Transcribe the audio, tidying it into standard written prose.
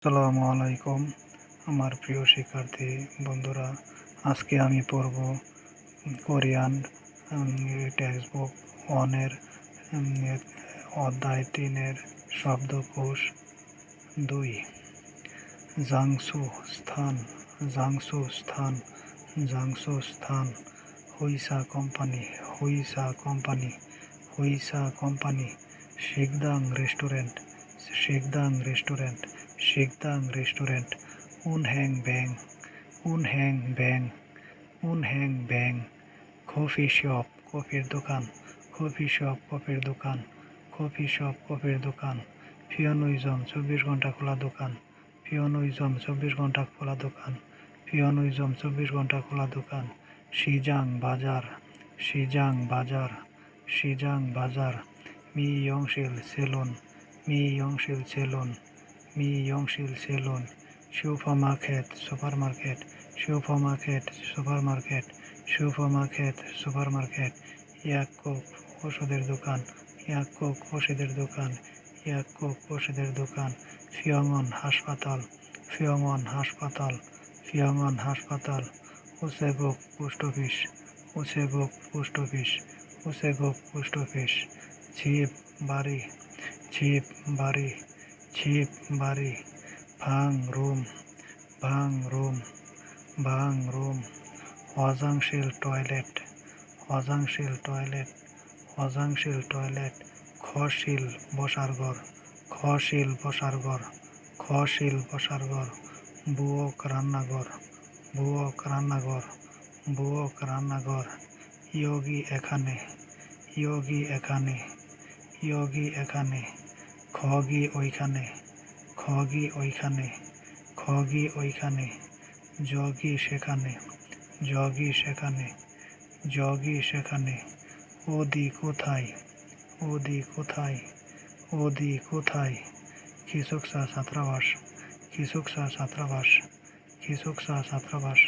আসসালামু আলাইকুম আমার প্রিয় শিক্ষার্থী বন্ধুরা। আজকে আমি পড়ব কোরিয়ান টেক্সট বুক 1-এর অধ্যায় 3-এর শব্দকোষ 2। জাংসু স্থান, জাংসু স্থান, জাংসু স্থান। হুইসা কোম্পানি, হুইসা কোম্পানি, হুইসা কোম্পানি। শিগদাং রেস্টুরেন্ট, শিগদাং রেস্টুরেন্ট, শিগদাং রেস্টুরেন্ট। উনহ্যাং ব্যাং, উনহ্যাং ব্যাং, উনহ্যাং ব্যাং। কফি শপ, কফির দোকান, কফি শপ, কফির দোকান, কফি শপ, কফির দোকান। ফিওনুইজম 24 ঘন্টা খোলা দোকান, ফিওনুইজম 24 ঘন্টা খোলা দোকান, ফিওনুইজম 24 ঘন্টা খোলা দোকান। শিজাং বাজার, শিজাং বাজার, শিজাং বাজার। মি ইয়ংশিল সেলুন, মি ইয়ংশিল সেলুন, মি ইয়ংশিল salon. Supermarket, supermarket, supermarket, supermarket, supermarket, supermarket. ইয়াকুব ওষুধের দোকান, ইয়াকুব ওষুধের দোকান, ইয়াকুব ওষুধের দোকান। ফিয়ংঅন হাসপাতাল, ফিয়ংঅন হাসপাতাল, ফিয়ংঅন হাসপাতাল। উসেগুক পোস্ট অফিস, উসেগুক পোস্ট অফিস, উসেগুক পোস্ট অফিস। ছিপ বাড়ি, ছিপ বাড়ি, ছিপ বাড়ি। ভাং রুম, ভাং রুম, ভাং রুম। অজাংশিল টয়লেট, অজাংশিল টয়লেট, অজাংশিল টয়লেট। খশিল বসার ঘর, খশিল বসার ঘর, খশিল বসার ঘর। বুয়ক রান্নাঘর, বুয়ক রান্নাঘর, বুয়ক রান্নাঘর। ইয়োগি এখানে, ইয়োগি এখানে, ইয়োগি এখানে। খগি ওইখানে, খগি ওইখানে, খগি ওইখানে। জগি সেখানে, জগি সেখানে, জগি সেখানে। ওদি কোথায়, ওদি কোথায়, ওদি কোথায়। খিসুকসা ছাত্রাবাস, খিসুকসা ছাত্রাবাস, খিসুকসা ছাত্রাবাস।